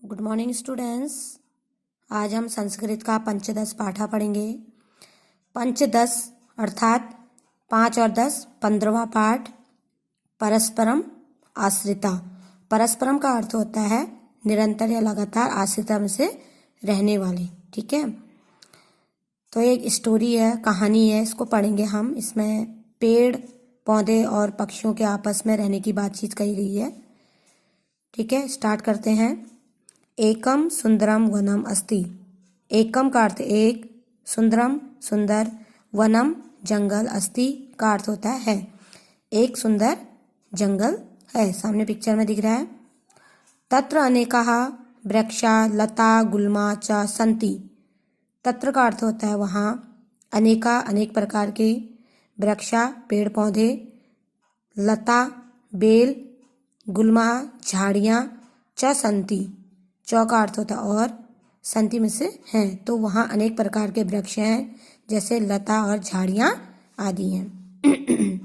Good morning students. आज हम संस्कृत का पंचदश पाठा पढ़ेंगे। पंचदश अर्थात 5 और 10 15वां पाठ। परस्परम आश्रिता। परस्परम का अर्थ होता है निरंतर या लगातार, आश्रिता में से रहने वाले। ठीक है, तो एक स्टोरी है, कहानी है, इसको पढ़ेंगे हम। इसमें पेड़ पौधे और पक्षियों के आपस में रहने की बातचीत कही गई है। ठीक है, स्टार्ट करते हैं। एकम सुंदरम वनम अस्ति। एकम का अर्थ एक, सुंदरम सुंदर, वनम जंगल, अस्ति का अर्थ होता है एक सुंदर जंगल है। सामने पिक्चर में दिख रहा है। तत्र अनेकाः वृक्षा लता गुल्मा च सन्ति। तत्र का अर्थ होता है वहाँ, अनेका अनेक प्रकार के, वृक्षा पेड़ पौधे, लता बेल, गुल्मा झाड़ियाँ, च सन्ति चौ का अर्थ होता है और, संति में से हैं, तो वहाँ अनेक प्रकार के वृक्ष हैं जैसे लता और झाड़ियाँ आदि हैं।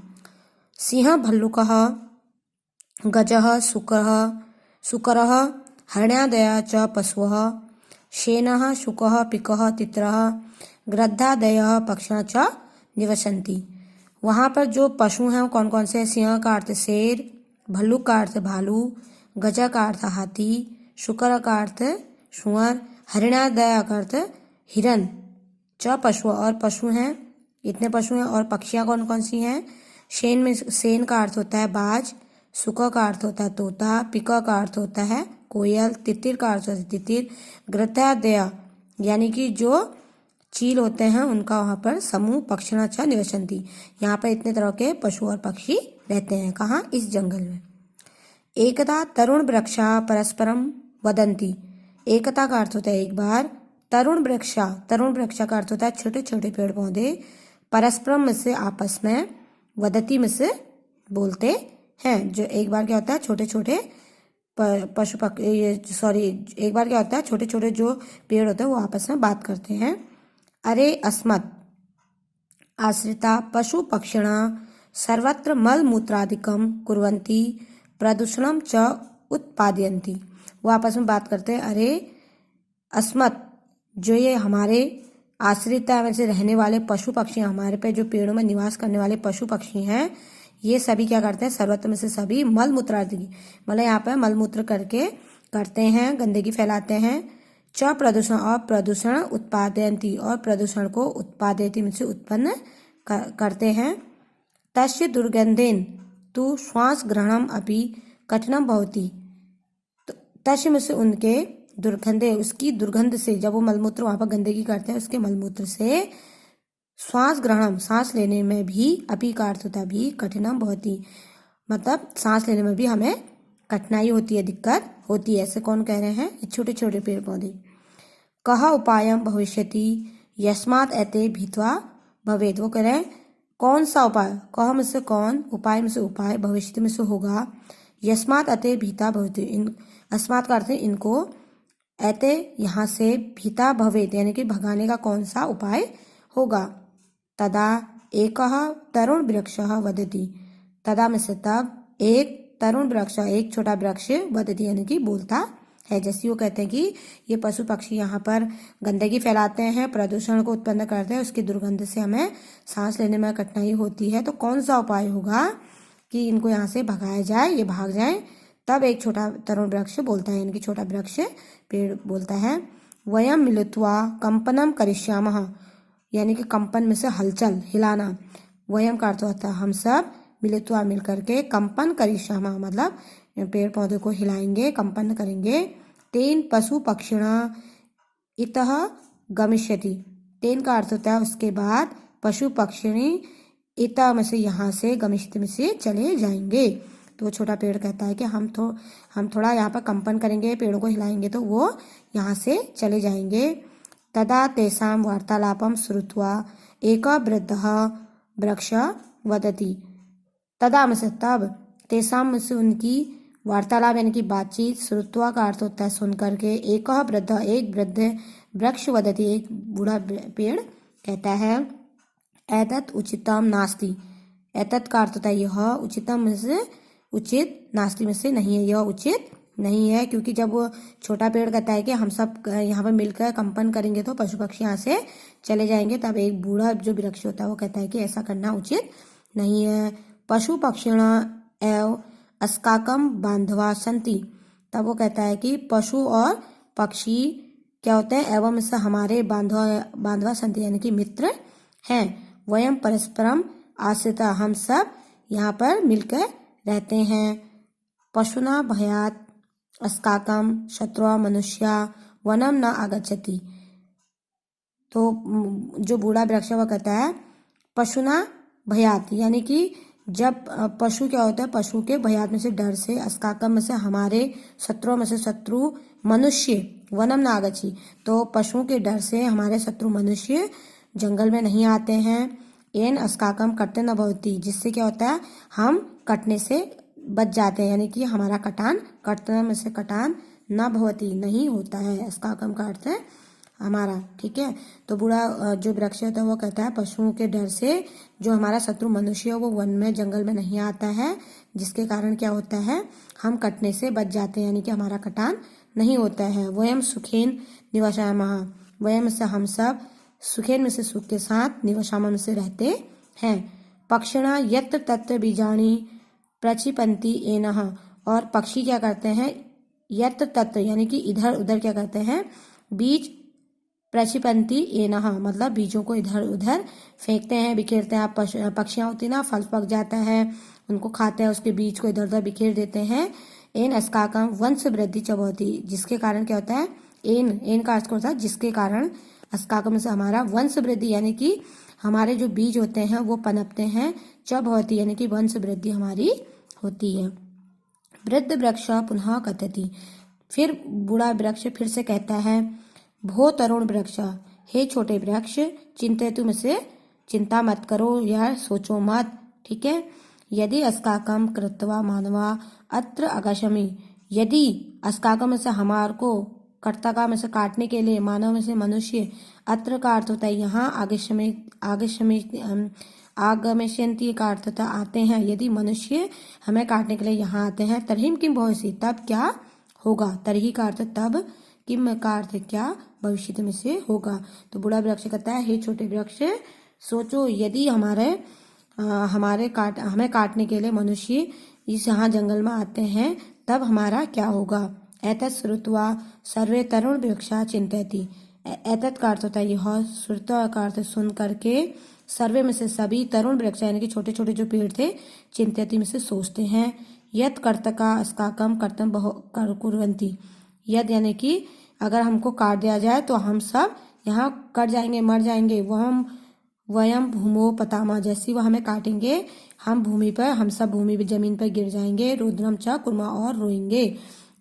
सिंह भल्लुकः गजः सुकरः हरिण्यादयः च पशवः शेनः शुकः पिकः तित्रः गृध्रादयः पक्षिणः च निवसन्ति। वहाँ पर जो पशु हैं वो कौन कौन से हैं? सिंह का अर्थ शेर, भल्लुक का अर्थ भालू, गजा का अर्थ हाथी, शुकर का अर्थ सुअर, हरिणादय का अर्थ हिरन, च पशु और पशु हैं, इतने पशु हैं। और पक्षियाँ कौन कौन सी हैं? शेन का अर्थ होता है बाज, सुक का अर्थ होता है तोता, पिक का अर्थ होता है कोयल, तितिर का अर्थ होता है तितिर, गृध्रादय यानी कि जो चील होते हैं उनका वहाँ पर समूह, पक्षिणः च निवसन्ति। यहाँ पर इतने तरह के पशु और पक्षी रहते हैं। कहाँ? इस जंगल में। एकदा तरुण वृक्षा परस्परम वदन्ति। एकता का अर्थ होता है एक बार, तरुण वृक्षा का अर्थ होता है छोटे छोटे पेड़ पौधे, परस्परम में से आपस में, वदति में से बोलते हैं। जो एक बार क्या होता है छोटे छोटे एक बार क्या होता है छोटे छोटे जो पेड़ होते हैं वो आपस में बात करते हैं। अरे अस्मत् आश्रिता पशु पक्षिणा सर्वत्र मलमूत्रादिकम कुर्वन्ति प्रदूषणम च उत्पादयन्ति। वो आपस में बात करते हैं, अरे अस्मत् जो ये हमारे आश्रिता में से रहने वाले पशु पक्षी, हमारे पे जो पेड़ों में निवास करने वाले पशु पक्षी हैं, ये सभी क्या करते हैं? सर्वत्र में से सभी मलमूत्र आदि, मतलब यहाँ पर मलमूत्र करके करते हैं, गंदगी फैलाते हैं। च प्रदूषण और प्रदूषण उत्पादयन्ति और प्रदूषण को उत्पादयति में से उत्पन्न करते हैं। तस्य दुर्गंधेन तु श्वास ग्रहणम अपि कठिनम भवति। तस्य में से उनके दुर्गंधे, उसकी दुर्गंध से, जब वो मलमूत्र वहाँ पर गंदगी करते हैं उसके मलमूत्र से श्वास ग्रहणम सांस लेने में भी, अपि का अर्थ होता है भी, कठिनम भवति मतलब सांस लेने में भी हमें कठिनाई होती है, दिक्कत होती है। ऐसे कौन कह रहे हैं? छोटे छोटे पेड़ पौधे। कः उपायम भविष्यति यस्मात् एते भीत्वा भवेत्। वो कह रहे हैं कौन सा उपाय? कह में से कौन, उपाय में से उपाय, भविष्य में से होगा। यस्मात् अते भीता भवति, अस्मात् का अर्थ है इनको, एते यहाँ से, भीता भवेत् यानी कि भगाने का कौन सा उपाय होगा। तदा एकः तरुण वृक्षः वदति। तदा में से तब, एक तरुण वृक्ष, एक छोटा वृक्ष, वदति यानी कि बोलता है। जैसे वो कहते हैं कि ये पशु पक्षी यहाँ पर गंदगी फैलाते हैं, प्रदूषण को उत्पन्न करते हैं, उसकी दुर्गंध से हमें सांस लेने में कठिनाई होती है, तो कौन सा उपाय होगा कि इनको यहाँ से भगाया जाए, ये भाग जाए। तब एक छोटा तरुण वृक्ष बोलता है, इनकी छोटा वृक्ष पेड़ बोलता है, वयम मिलित्वा कंपनम करिष्यामः यानी कि कंपन में से हलचल, हिलाना। वयम का अर्थ होता है हम सब, मिलित्वा मिल करके, कंपन करिष्यामः मतलब पेड़ पौधे को हिलाएंगे, कंपन करेंगे। तेन पशु पक्षिणा इतः गमिष्यति। तेन का अर्थ होता है उसके बाद, पशु पक्षिणी इतः में से यहाँ से, गमिष्यति में से चले जाएंगे। तो छोटा पेड़ कहता है कि हम थोड़ा यहाँ पर कंपन करेंगे, पेड़ों को हिलाएंगे तो वो यहाँ से चले जाएंगे। तदा तेषां वार्तालापं श्रुत्वा एकः वृद्धः वृक्ष वदति। तदा में से तब, तेषां में से उनकी, वार्तालाप यानी कि बातचीत, श्रुत्वा का अर्थ होता है सुन करके, एकः वृद्ध एक वृद्ध, वृक्ष वदति एक बूढ़ा पेड़ कहता है, एतत् उचितम नास्ति। एतत् का अर्थ होता है यह, उचितम में से उचित, नास्ति में से नहीं है, यह उचित नहीं है, क्योंकि जब वो छोटा पेड़ कहता है कि हम सब यहाँ पर मिलकर कंपन करेंगे तो पशु पक्षी यहाँ से चले जाएंगे, तब एक बूढ़ा जो वृक्ष होता है वो कहता है कि ऐसा करना उचित नहीं है। पशु पक्षिण एव अस्काकम बांधवा संति, तब वो कहता है कि पशु और पक्षी क्या होते हैं, एवं से हमारे बांधवा संति यानी कि मित्र हैं। वयम परस्परम आश्रिता, हम सब यहाँ पर मिलकर रहते हैं। पशुना भयात अस्काकम शत्रुआ मनुष्या वनम न आगच्छति, तो जो बूढ़ा वृक्ष वो कहता है पशुना भयात यानी कि जब पशु क्या होता है, पशु के भयात में से डर से, अस्काकम में से हमारे, शत्रुओं में से शत्रु, मनुष्य वनम न आगच्छति, तो पशुओं के डर से हमारे शत्रु मनुष्य जंगल में नहीं आते हैं। एन अस्काकम कट्टे न भवति, जिससे क्या होता है हम कटने से बच जाते हैं, यानी कि हमारा कटान, कटने में से कटान न भवति नहीं होता है, अस्काकम का अर्थ है हमारा, ठीक है। तो बूढ़ा जो वृक्ष होता है वो कहता है पशुओं के डर से जो हमारा शत्रु मनुष्य है वो वन में जंगल में नहीं आता है, जिसके कारण क्या होता है हम कटने से बच जाते हैं, यानी कि हमारा कटान नहीं होता है। वयम सुखेन निवसामः, वयम से हम सब, सुखेन में से सुख के साथ, निवसामः में से रहते हैं। पक्षिणा यत्र तत्र बीजाणि प्रचिपन्ति एनः, और पक्षी क्या करते हैं, यत्र तत्र यानी कि इधर उधर क्या करते हैं, बीज प्रचिपन्ति एनः मतलब बीजों को इधर उधर फेंकते हैं, बिखेरते हैं। पक्षियाँ होती ना, फल पक जाता है उनको खाते हैं, उसके बीज को इधर उधर बिखेर देते हैं। एन अस्काकम वंश वृद्धि च भवति, जिसके कारण क्या होता है, एन का अर्थ होता है जिसके कारण, अस्काकम से हमारा वंश वृद्धि यानी कि हमारे जो बीज होते हैं वो पनपते हैं, च भवति यानी कि वंश वृद्धि हमारी होती है। वृद्ध वृक्ष पुनः कथति, फिर बूढ़ा वृक्ष फिर से कहता है, भो तरुण वृक्ष, हे छोटे वृक्ष, चिंतेतु में से चिंता मत करो या सोचो मत, ठीक है। यदि अस्काकम कृत्वा मानवा अत्र आगच्छामि, यदि अस्काकम में से हमार को, कर्तका में से काटने के लिए, मानव में से मनुष्य, अत्र का अर्थ होता है यहाँ, आगमिष्यन्ति का अर्थ होता है आते हैं, यदि मनुष्य हमें काटने के लिए यहाँ आते हैं, तर्हिं किम भविष्यति, तब क्या होगा, तरही का अर्थ तब, किम का अर्थ क्या, भविष्य में से होगा। तो बूढ़ा वृक्ष कहता है, हे छोटे वृक्ष, सोचो यदि हमें काटने के लिए मनुष्य इस यहाँ जंगल में आते हैं तब हमारा क्या होगा। एतत् श्रुत्वा सर्वे तरुण वृक्षा चिंतयति, एतत् का अर्थ होता है यह, श्रुत्वा का अर्थ सुन करके, सर्वे में से सभी, तरुण वृक्ष यानी कि छोटे छोटे जो पेड़ थे, चिंतयति में से सोचते हैं। यत् कर्तका अस्काकम कर्तम कुर्वन्ति, यद यानी कि अगर हमको काट दिया जाए तो हम सब यहाँ कट जाएंगे, मर जाएंगे। वयम भूमो पतामा, जैसी वो हमें काटेंगे हम भूमि पर, हम सब भूमि पर, जमीन पर गिर जाएंगे। रुद्रम च कुर्मा, और रोएंगे।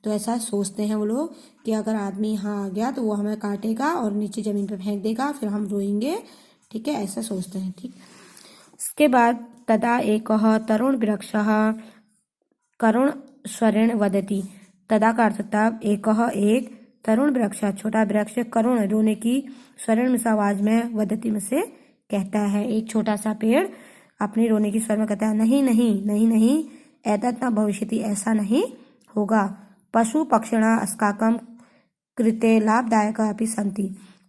तो ऐसा सोचते हैं वो लोग कि अगर आदमी यहाँ आ गया तो वो हमें काटेगा और नीचे जमीन पर फेंक देगा, फिर हम रोएंगे, ठीक है, ऐसा सोचते हैं, ठीक। इसके बाद तदा एकः तरुण वृक्षः करुण स्वरेण वदति, तदा का अर्थ तब, एकः एक, तरुण वृक्ष छोटा वृक्ष, करुण रोने की, स्वरण में से आवाज में, वदति में से कहता है, एक छोटा सा पेड़ अपनी रोने की स्वर में कहता है, नहीं नहीं नहीं नहीं, एतत् न भविष्यति, ऐसा नहीं होगा। पशु पक्षिणा अस्काकम कृते लाभदायक अपि सन्ति,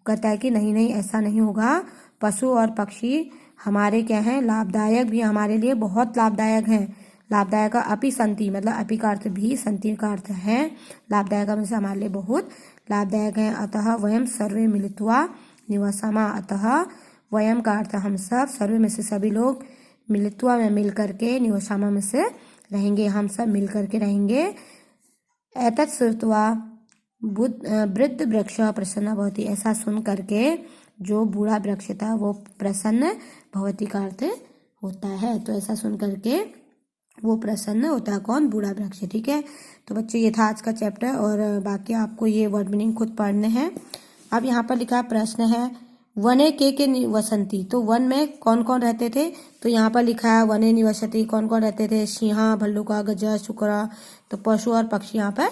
कहता है कि नहीं नहीं ऐसा नहीं होगा, पशु और पक्षी हमारे क्या हैं, लाभदायक भी, हमारे लिए बहुत लाभदायक हैं। लाभदायक अपि सन्ति मतलब अपि का अर्थ भी, सन्ति का अर्थ है लाभदायक में से हमारे लिए बहुत लाभदायक है। अतः वयम सर्वे मिलित्वा निवसामः, अतः वयम का अर्थ हम सब, सर्वे में से सभी लोग, मिलित्वा में मिल करके, निवसामः में से रहेंगे, हम सब मिल करके रहेंगे। एतत् श्रुत्वा वृद्ध वृक्ष प्रसन्न भवति, ऐसा सुन करके जो बूढ़ा वृक्ष था वो प्रसन्न भवति का अर्थ होता है। तो ऐसा सुन करके वो प्रसन्न होता है, कौन, बूढ़ा वृक्ष, ठीक है। तो बच्चे ये था आज का चैप्टर, और बाकी आपको ये वर्ड मीनिंग खुद पढ़ने हैं। अब यहाँ पर लिखा प्रश्न है, वने के निवसंती, तो वन में कौन कौन रहते थे, तो यहाँ पर लिखा है वने निवसती, कौन कौन रहते थे, सिंहा, भल्लुका, गजा, शुकरा, तो पशु और पक्षी यहाँ पर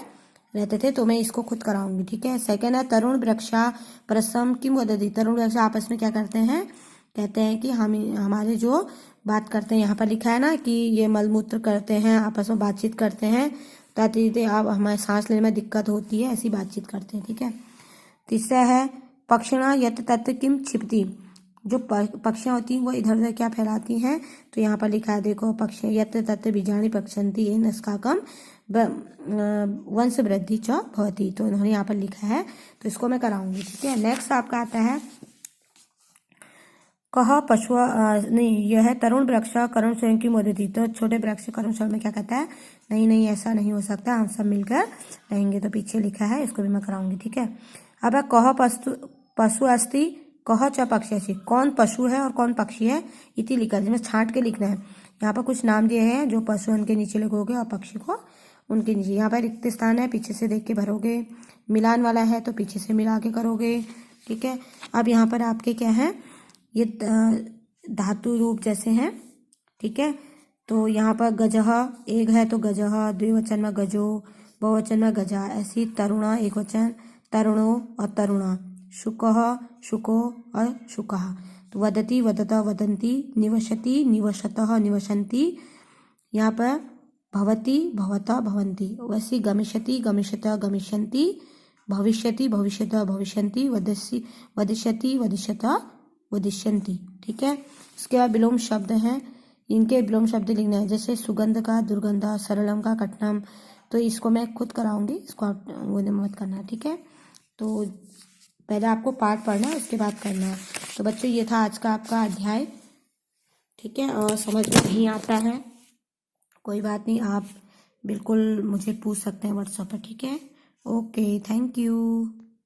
रहते थे। तो मैं इसको खुद कराऊंगी, ठीक है। सेकेंड है तरुण वृक्षा परस्परम किम वदति, तरुण वृक्ष आपस में क्या करते हैं, कहते हैं कि हम हमारे जो बात करते हैं, यहाँ पर लिखा है ना कि ये मलमूत्र करते हैं, आपस में बातचीत करते हैं, ताकि आप हमारे सांस लेने में दिक्कत होती है, ऐसी बातचीत करते हैं, ठीक है। तीसरा है पक्षिणा यत तत् किम छिपती, जो पक्षियाँ होती हैं वो इधर उधर क्या फैलाती हैं, तो यहाँ पर लिखा है देखो, पक्षी यत तत् बीजानि पक्षन्ति येन अस्माकं वंश वृद्धि च भवति, तो उन्होंने यहाँ पर लिखा है, तो इसको मैं कराऊंगी, ठीक है। नेक्स्ट आपका आता है कह पशु नहीं, यह है तरुण वृक्ष करुण स्वयं की मोदती, तो छोटे वृक्ष करुण स्वयं में क्या कहता है, नहीं नहीं ऐसा नहीं हो सकता, हम सब मिलकर रहेंगे, तो पीछे लिखा है, इसको भी मैं कराऊंगी, ठीक है। अब है कह पशु अस्ति कह च पक्षी अस्ति, कौन पशु है और कौन पक्षी है, इति लिखा है, जिसमें छांट के लिखना है। यहाँ पर कुछ नाम दिए हैं, जो पशु उनके नीचे लिखोगे और पक्षी को उनके नीचे। यहाँ पर रिक्त स्थान है, पीछे से देख के भरोगे, मिलान वाला है तो पीछे से मिला के करोगे, ठीक है। अब यहाँ पर आपके क्या है, ये धातु रूप जैसे हैं, ठीक है। तो यहाँ पर गजह एक है तो गजह, द्विवचन में गजो, बहुवचन में गजा, ऐसी तरुणा एक वचन, तरुणो और तरुणा, शुकः शुको और शुकः। तो वदति वदत वदन्ति, निवसति निवसतः निवसन्ति, यहाँ पर भवति भवता भवन्ति, वैसी गमिष्यति गमिष्यतः गमिष्यन्ति, भविष्यति भविष्यतः भविष्यन्ति, वदिष्यति वदिष्यतः वदिष्यन्ति, ठीक है। इसके बाद विलोम शब्द हैं, इनके विलोम शब्द लिखना है, जैसे सुगंध का दुर्गंधा, सरलम का कठिनम, तो इसको मैं खुद कराऊंगी, इसको आप वो मत करना, ठीक है। तो पहले आपको पाठ पढ़ना है, उसके बाद करना है। तो बच्चों ये था आज का आपका अध्याय, ठीक है। और समझ में नहीं आता है कोई बात नहीं, आप बिल्कुल मुझे पूछ सकते हैं व्हाट्सएप पर, ठीक है। Okay, thank you.